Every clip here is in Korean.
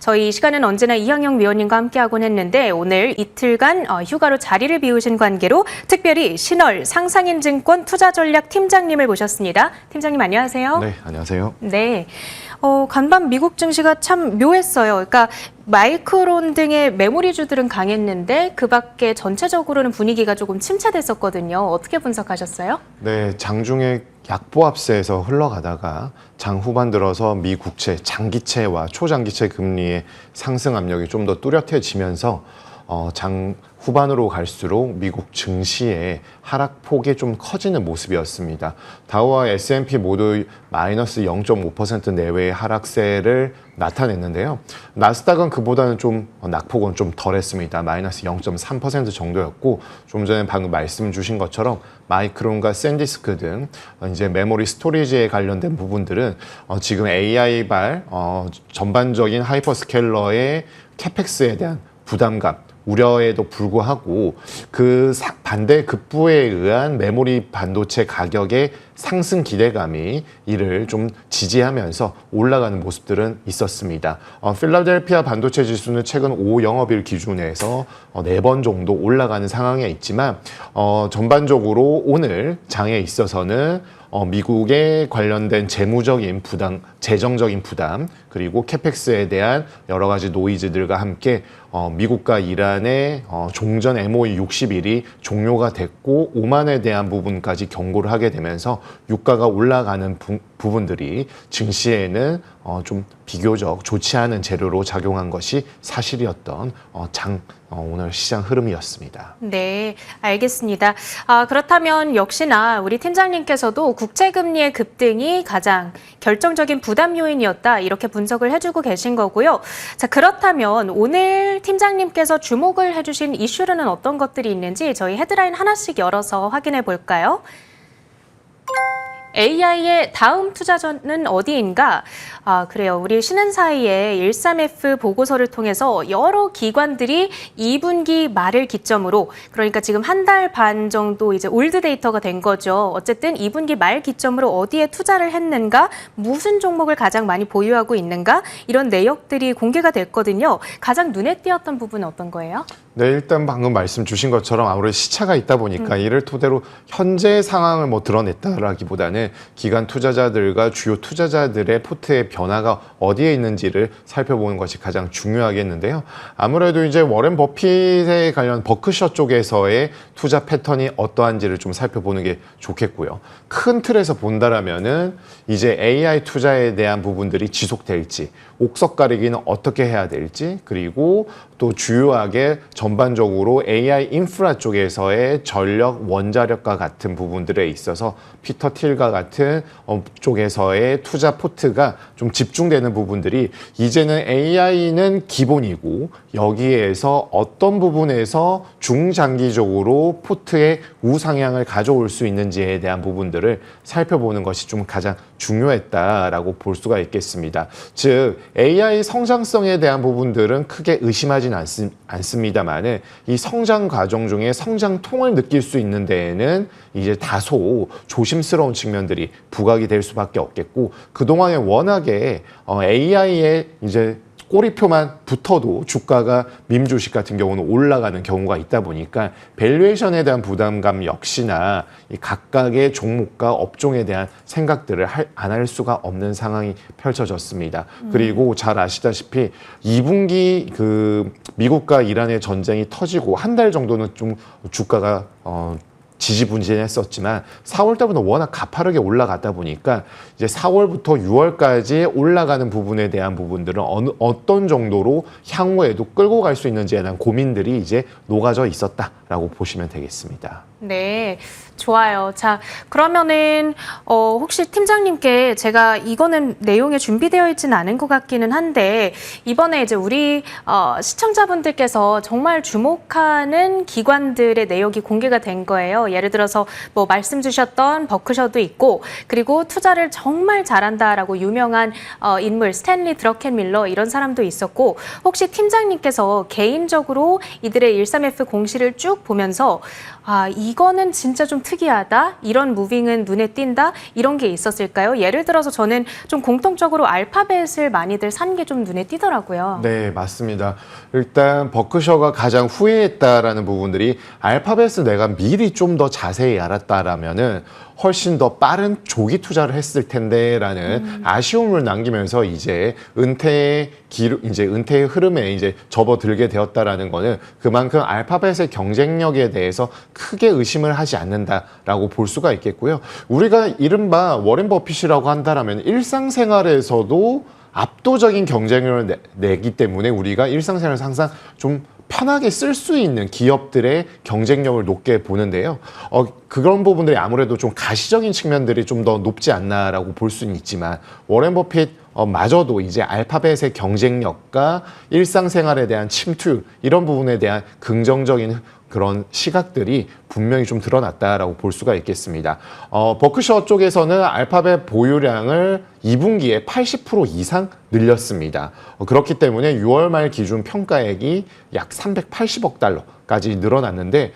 저희 이 시간은 언제나 이항영 위원님과 함께하곤 했는데 오늘 이틀간 휴가로 자리를 비우신 관계로 특별히 신월 상상인증권 투자전략 팀장님을 모셨습니다. 팀장님 안녕하세요. 네, 안녕하세요. 네, 간밤 미국 증시가 참 묘했어요. 그러니까 마이크론 등의 메모리주들은 강했는데 그 밖에 전체적으로는 분위기가 조금 침체됐었거든요. 어떻게 분석하셨어요? 네, 장중에 약보합세에서 흘러가다가 장 후반 들어서 미 국채, 장기채와 초장기채 금리의 상승 압력이 좀 더 뚜렷해지면서 장 후반으로 갈수록 미국 증시의 하락폭이 좀 커지는 모습이었습니다. 다우와 S&P 모두 마이너스 0.5% 내외의 하락세를 나타냈는데요. 나스닥은 그보다는 좀 낙폭은 좀 덜했습니다. 마이너스 0.3% 정도였고, 좀 전에 방금 말씀 주신 것처럼 마이크론과 샌디스크 등 이제 메모리 스토리지에 관련된 부분들은 지금 AI발 전반적인 하이퍼스케일러의 캐펙스에 대한 부담감, 우려에도 불구하고 그 반대 급부에 의한 메모리 반도체 가격의 상승 기대감이 이를 좀 지지하면서 올라가는 모습들은 있었습니다. 필라델피아 반도체 지수는 최근 5영업일 기준에서 4번 정도 올라가는 상황에 있지만 전반적으로 오늘 장에 있어서는 미국에 관련된 재무적인 부담, 재정적인 부담, 그리고 캐펙스에 대한 여러 가지 노이즈들과 함께 미국과 이란의 종전 MOE 60일이 종료가 됐고 오만에 대한 부분까지 경고를 하게 되면서 유가가 올라가는 부분들이 증시에는 좀 비교적 좋지 않은 재료로 작용한 것이 사실이었던 오늘 시장 흐름이었습니다. 네, 알겠습니다. 그렇다면 역시나 우리 팀장님께서도 국채금리의 급등이 가장 결정적인 부담 요인이었다 이렇게 분석을 해주고 계신 거고요. 자, 그렇다면 오늘 팀장님께서 주목을 해주신 이슈로는 어떤 것들이 있는지 저희 헤드라인 하나씩 열어서 확인해 볼까요? AI의 다음 투자전은 어디인가? 그래요. 우리 쉬는 사이에 13F 보고서를 통해서 여러 기관들이 2분기 말을 기점으로, 그러니까 지금 한 달 반 정도 이제 올드 데이터가 된 거죠. 어쨌든 2분기 말 기점으로 어디에 투자를 했는가, 무슨 종목을 가장 많이 보유하고 있는가, 이런 내역들이 공개가 됐거든요. 가장 눈에 띄었던 부분은 어떤 거예요? 네, 일단 방금 말씀 주신 것처럼 아무래도 시차가 있다 보니까 이를 토대로 현재 상황을 드러냈다라기보다는 기관 투자자들과 주요 투자자들의 포트의 변화가 어디에 있는지를 살펴보는 것이 가장 중요하겠는데요. 아무래도 이제 워렌 버핏에 관련 버크셔 쪽에서의 투자 패턴이 어떠한지를 좀 살펴보는 게 좋겠고요. 큰 틀에서 본다라면은 이제 AI 투자에 대한 부분들이 지속될지, 옥석 가리기는 어떻게 해야 될지, 그리고 또 주요하게 전반적으로 AI 인프라 쪽에서의 전력, 원자력과 같은 부분들에 있어서 피터 틸과 같은 쪽에서의 투자 포트가 좀 집중되는 부분들이 이제는 AI는 기본이고 여기에서 어떤 부분에서 중장기적으로 포트의 우상향을 가져올 수 있는지에 대한 부분들을 살펴보는 것이 좀 가장 중요했다라고 볼 수가 있겠습니다. 즉 AI 성장성에 대한 부분들은 크게 의심하지는 않습니다만은 이 성장 과정 중에 성장통을 느낄 수 있는 데에는 이제 다소 조심스러운 측면들이 부각이 될 수밖에 없겠고, 그동안에 워낙에 AI에 이제 꼬리표만 붙어도 주가가 밈 주식 같은 경우는 올라가는 경우가 있다 보니까 밸류에이션에 대한 부담감 역시나 이 각각의 종목과 업종에 대한 생각들을 안 할 수가 없는 상황이 펼쳐졌습니다. 그리고 잘 아시다시피 2분기 그 미국과 이란의 전쟁이 터지고 한 달 정도는 좀 주가가 지지분진했었지만 4월 때부터 워낙 가파르게 올라갔다 보니까 이제 4월부터 6월까지 올라가는 부분에 대한 부분들은 어떤 정도로 향후에도 끌고 갈 수 있는지에 대한 고민들이 이제 녹아져 있었다라고 보시면 되겠습니다. 네, 좋아요. 자, 그러면은 혹시 팀장님께 제가 이거는 내용에 준비되어 있지는 않은 것 같기는 한데 이번에 이제 우리 시청자분들께서 정말 주목하는 기관들의 내역이 공개가 된 거예요. 예를 들어서 뭐 말씀 주셨던 버크셔도 있고, 그리고 투자를 정말 잘한다라고 유명한 인물 스탠리 드러켄밀러 이런 사람도 있었고, 혹시 팀장님께서 개인적으로 이들의 13F 공시를 쭉 보면서 이거는 진짜 좀 특이하다, 이런 무빙은 눈에 띈다, 이런 게 있었을까요? 예를 들어서 저는 좀 공통적으로 알파벳을 많이들 산 게 좀 눈에 띄더라고요. 네, 맞습니다. 일단 버크셔가 가장 후회했다라는 부분들이 알파벳을 내가 미리 좀 더 자세히 알았다라면은 훨씬 더 빠른 조기 투자를 했을 텐데라는 아쉬움을 남기면서 이제 은퇴의 흐름에 이제 접어들게 되었다라는 거는 그만큼 알파벳의 경쟁력에 대해서 크게 의심을 하지 않는다라고 볼 수가 있겠고요. 우리가 이른바 워렌 버핏이라고 한다라면 일상생활에서도 압도적인 경쟁력을 내기 때문에 우리가 일상생활에서 항상 좀 편하게 쓸 수 있는 기업들의 경쟁력을 높게 보는데요. 그런 부분들이 아무래도 좀 가시적인 측면들이 좀 더 높지 않나라고 볼 수는 있지만 워렌 버핏 마저도 이제 알파벳의 경쟁력과 일상생활에 대한 침투 이런 부분에 대한 긍정적인 그런 시각들이 분명히 좀 드러났다라고 볼 수가 있겠습니다. 버크셔 쪽에서는 알파벳 보유량을 2분기에 80% 이상 늘렸습니다. 그렇기 때문에 6월 말 기준 평가액이 약 380억 달러까지 늘어났는데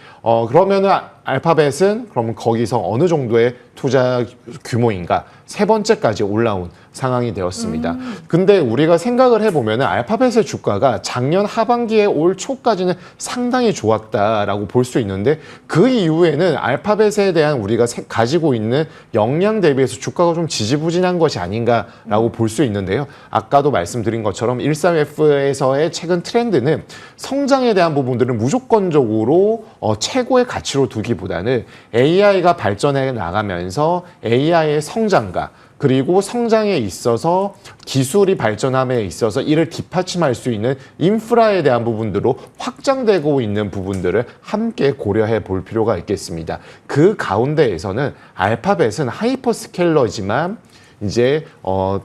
그러면은 알파벳은 그러면 거기서 어느 정도의 투자 규모인가 세 번째까지 올라온 상황이 되었습니다. 근데 우리가 생각을 해보면 알파벳의 주가가 작년 하반기에 올 초까지는 상당히 좋았다라고 볼 수 있는데 그 이후에는 알파벳에 대한 우리가 가지고 있는 역량 대비해서 주가가 좀 지지부진한 것이 아닌가라고 볼 수 있는데요. 아까도 말씀드린 것처럼 13F에서의 최근 트렌드는 성장에 대한 부분들은 무조건적으로 최고의 가치로 두기보다는 AI가 발전해 나가면서 AI의 성장과 그리고 성장에 있어서 기술이 발전함에 있어서 이를 뒷받침할 수 있는 인프라에 대한 부분들로 확장되고 있는 부분들을 함께 고려해 볼 필요가 있겠습니다. 그 가운데에서는 알파벳은 하이퍼스케일러지만 이제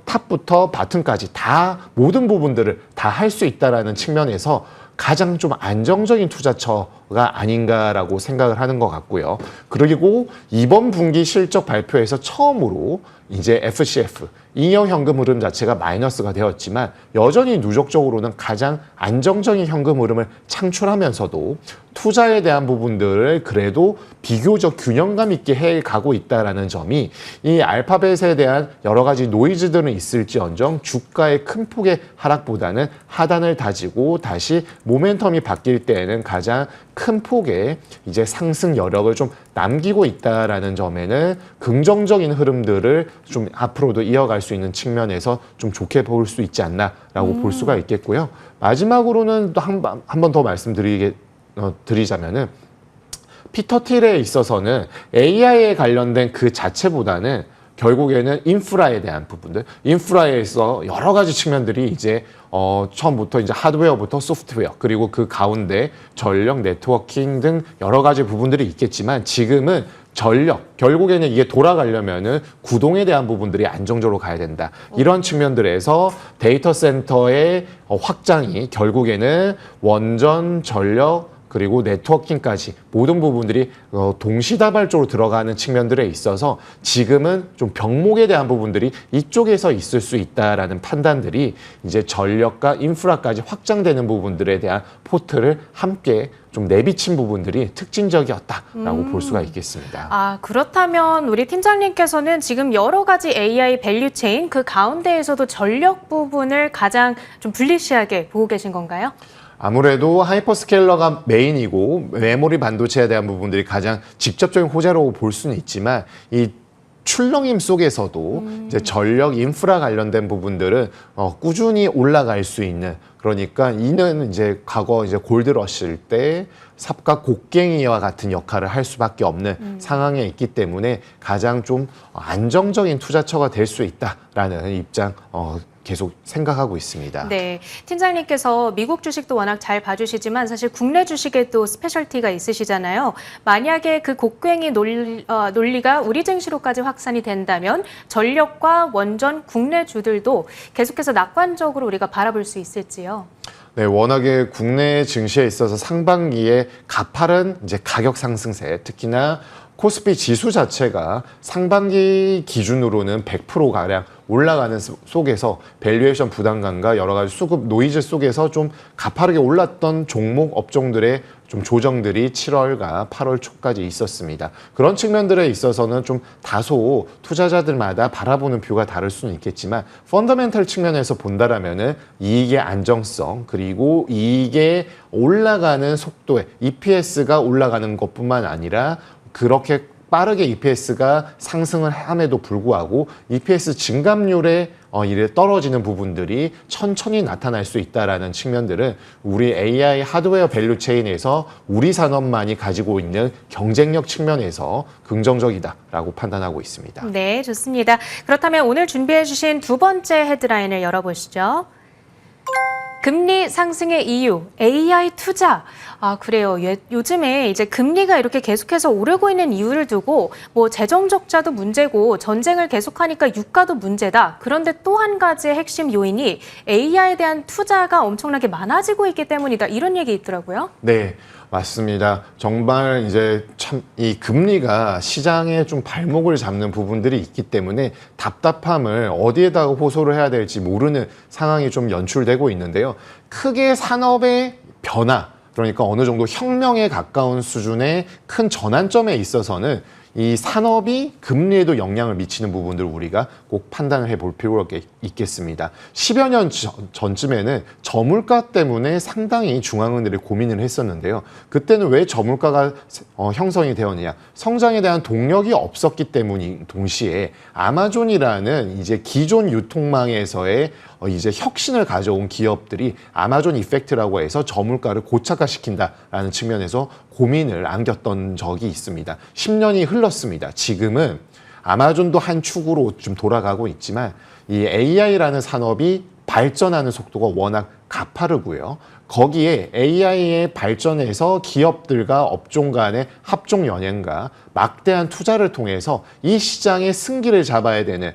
탑부터 바텀까지 다 모든 부분들을 다 할 수 있다라는 측면에서 가장 좀 안정적인 투자처가 아닌가라고 생각을 하는 것 같고요. 그리고 이번 분기 실적 발표에서 처음으로 이제 FCF, 잉여 현금 흐름 자체가 마이너스가 되었지만 여전히 누적적으로는 가장 안정적인 현금 흐름을 창출하면서도 투자에 대한 부분들을 그래도 비교적 균형감 있게 해가고 있다는 점이 이 알파벳에 대한 여러 가지 노이즈들은 있을지언정 주가의 큰 폭의 하락보다는 하단을 다지고 다시 모멘텀이 바뀔 때에는 가장 큰 폭의 이제 상승 여력을 좀 남기고 있다라는 점에는 긍정적인 흐름들을 좀 앞으로도 이어갈 수 있는 측면에서 좀 좋게 볼 수 있지 않나라고 볼 수가 있겠고요. 마지막으로는 또 한 번 더 말씀드리자면은 피터 틸에 있어서는 AI에 관련된 그 자체보다는 결국에는 인프라에 대한 부분들, 인프라에서 여러 가지 측면들이 이제 처음부터 이제 하드웨어부터 소프트웨어 그리고 그 가운데 전력, 네트워킹 등 여러 가지 부분들이 있겠지만 지금은 전력, 결국에는 이게 돌아가려면은 구동에 대한 부분들이 안정적으로 가야 된다. 이런 측면들에서 데이터 센터의 확장이 결국에는 원전, 전력, 그리고 네트워킹까지 모든 부분들이 동시다발적으로 들어가는 측면들에 있어서 지금은 좀 병목에 대한 부분들이 이쪽에서 있을 수 있다라는 판단들이 이제 전력과 인프라까지 확장되는 부분들에 대한 포트를 함께 좀 내비친 부분들이 특징적이었다라고 볼 수가 있겠습니다. 아, 그렇다면 우리 팀장님께서는 지금 여러 가지 AI 밸류 체인 그 가운데에서도 전력 부분을 가장 좀 불리시하게 보고 계신 건가요? 아무래도 하이퍼스케일러가 메인이고 메모리 반도체에 대한 부분들이 가장 직접적인 호재로 볼 수는 있지만 이 출렁임 속에서도 이제 전력 인프라 관련된 부분들은 꾸준히 올라갈 수 있는 그러니까 이는 이제 과거 이제 골드러시일 때 삽과 곡괭이와 같은 역할을 할 수밖에 없는 상황에 있기 때문에 가장 좀 안정적인 투자처가 될 수 있다라는 입장 계속 생각하고 있습니다. 네, 팀장님께서 미국 주식도 워낙 잘 봐주시지만 사실 국내 주식에도 스페셜티가 있으시잖아요. 만약에 그 곡괭이 논리가 우리 증시로까지 확산이 된다면 전력과 원전 국내 주들도 계속해서 낙관적으로 우리가 바라볼 수 있을지요? 네, 워낙에 국내 증시에 있어서 상반기에 가파른 이제 가격 상승세, 특히나 코스피 지수 자체가 상반기 기준으로는 100%가량 올라가는 속에서 밸류에이션 부담감과 여러 가지 수급 노이즈 속에서 좀 가파르게 올랐던 종목 업종들의 좀 조정들이 7월과 8월 초까지 있었습니다. 그런 측면들에 있어서는 좀 다소 투자자들마다 바라보는 뷰가 다를 수는 있겠지만 펀더멘털 측면에서 본다라면은 이익의 안정성 그리고 이익의 올라가는 속도에 EPS가 올라가는 것뿐만 아니라 그렇게 빠르게 EPS가 상승을 함에도 불구하고 EPS 증감률에 이래 떨어지는 부분들이 천천히 나타날 수 있다라는 측면들은 우리 AI 하드웨어 밸류 체인에서 우리 산업만이 가지고 있는 경쟁력 측면에서 긍정적이다라고 판단하고 있습니다. 네, 좋습니다. 그렇다면 오늘 준비해 주신 두 번째 헤드라인을 열어보시죠. 금리 상승의 이유, AI 투자. 아, 그래요. 요즘에 이제 금리가 이렇게 계속해서 오르고 있는 이유를 두고 뭐 재정 적자도 문제고 전쟁을 계속하니까 유가도 문제다. 그런데 또 한 가지의 핵심 요인이 AI에 대한 투자가 엄청나게 많아지고 있기 때문이다. 이런 얘기 있더라고요. 네. 맞습니다. 정말 이제 참 이 금리가 시장에 좀 발목을 잡는 부분들이 있기 때문에 답답함을 어디에다가 호소를 해야 될지 모르는 상황이 좀 연출되고 있는데요. 크게 산업의 변화, 그러니까 어느 정도 혁명에 가까운 수준의 큰 전환점에 있어서는 이 산업이 금리에도 영향을 미치는 부분들을 우리가 꼭 판단을 해볼 필요가 있겠습니다. 10여 년 전쯤에는 저물가 때문에 상당히 중앙은행들이 고민을 했었는데요. 그때는 왜 저물가가 형성이 되었느냐? 성장에 대한 동력이 없었기 때문인 동시에 아마존이라는 이제 기존 유통망에서의 이제 혁신을 가져온 기업들이 아마존 이펙트라고 해서 저물가를 고착화시킨다라는 측면에서 고민을 안겼던 적이 있습니다. 10년이 흘렀습니다. 지금은 아마존도 한 축으로 좀 돌아가고 있지만 이 AI라는 산업이 발전하는 속도가 워낙 가파르고요. 거기에 AI의 발전에서 기업들과 업종 간의 합종 연행과 막대한 투자를 통해서 이 시장의 승기를 잡아야 되는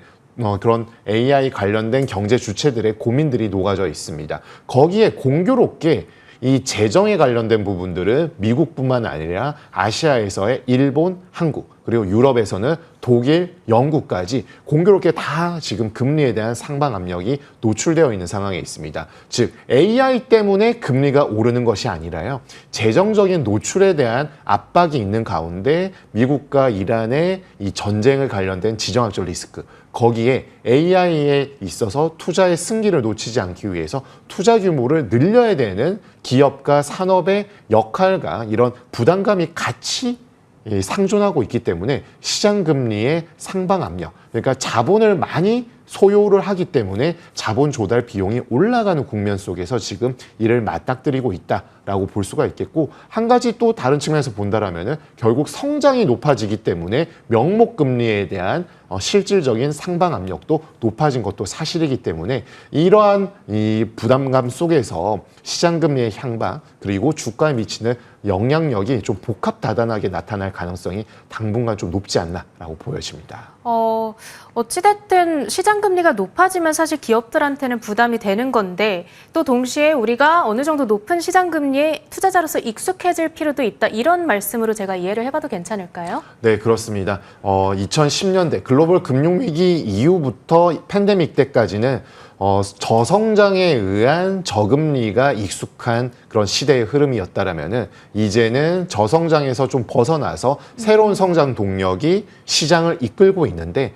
그런 AI 관련된 경제 주체들의 고민들이 녹아져 있습니다. 거기에 공교롭게 이 재정에 관련된 부분들은 미국뿐만 아니라 아시아에서의 일본, 한국, 그리고 유럽에서는 독일, 영국까지 공교롭게 다 지금 금리에 대한 상방 압력이 노출되어 있는 상황에 있습니다. 즉 AI 때문에 금리가 오르는 것이 아니라요. 재정적인 노출에 대한 압박이 있는 가운데 미국과 이란의 이 전쟁을 관련된 지정학적 리스크, 거기에 AI에 있어서 투자의 승기를 놓치지 않기 위해서 투자 규모를 늘려야 되는 기업과 산업의 역할과 이런 부담감이 같이 상존하고 있기 때문에 시장 금리의 상방 압력, 그러니까 자본을 많이 소요를 하기 때문에 자본 조달 비용이 올라가는 국면 속에서 지금 이를 맞닥뜨리고 있다라고 볼 수가 있겠고, 한 가지 또 다른 측면에서 본다라면은 결국 성장이 높아지기 때문에 명목 금리에 대한 실질적인 상방 압력도 높아진 것도 사실이기 때문에 이러한 이 부담감 속에서 시장 금리의 향방 그리고 주가에 미치는 영향력이 좀 복합다단하게 나타날 가능성이 당분간 좀 높지 않나라고 보여집니다. 어찌됐든 시장 금리가 높아지면 사실 기업들한테는 부담이 되는 건데 또 동시에 우리가 어느 정도 높은 시장 금리에 투자자로서 익숙해질 필요도 있다. 이런 말씀으로 제가 이해를 해봐도 괜찮을까요? 네, 그렇습니다. 2010년대 글로벌 금융위기 이후부터 팬데믹 때까지는 저성장에 의한 저금리가 익숙한 그런 시대의 흐름이었다라면은 이제는 저성장에서 좀 벗어나서 새로운 성장 동력이 시장을 이끌고 있는데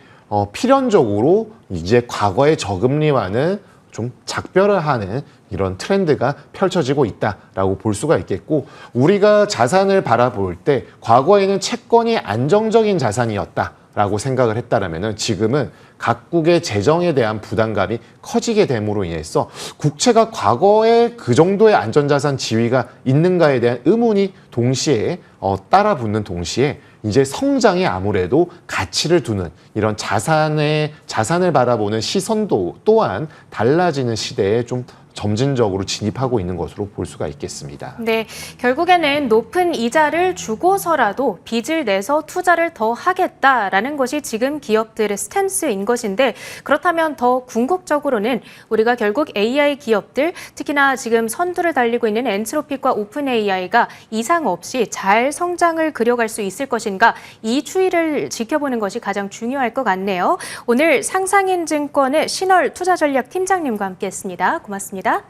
필연적으로 이제 과거의 저금리와는 좀 작별을 하는 이런 트렌드가 펼쳐지고 있다라고 볼 수가 있겠고, 우리가 자산을 바라볼 때 과거에는 채권이 안정적인 자산이었다라고 생각을 했다라면은 지금은 각국의 재정에 대한 부담감이 커지게 됨으로 인해서 국채가 과거에 그 정도의 안전자산 지위가 있는가에 대한 의문이 동시에 따라붙는 동시에 이제 성장에 아무래도 가치를 두는 이런 자산을 바라보는 시선도 또한 달라지는 시대에 좀 점진적으로 진입하고 있는 것으로 볼 수가 있겠습니다. 네, 결국에는 높은 이자를 주고서라도 빚을 내서 투자를 더 하겠다라는 것이 지금 기업들의 스탠스인 것인데, 그렇다면 더 궁극적으로는 우리가 결국 AI 기업들, 특히나 지금 선두를 달리고 있는 엔트로픽과 오픈 AI가 이상 없이 잘 성장을 그려갈 수 있을 것인가, 이 추이를 지켜보는 것이 가장 중요할 것 같네요. 오늘 상상인증권의 신월 투자전략 팀장님과 함께했습니다. 고맙습니다.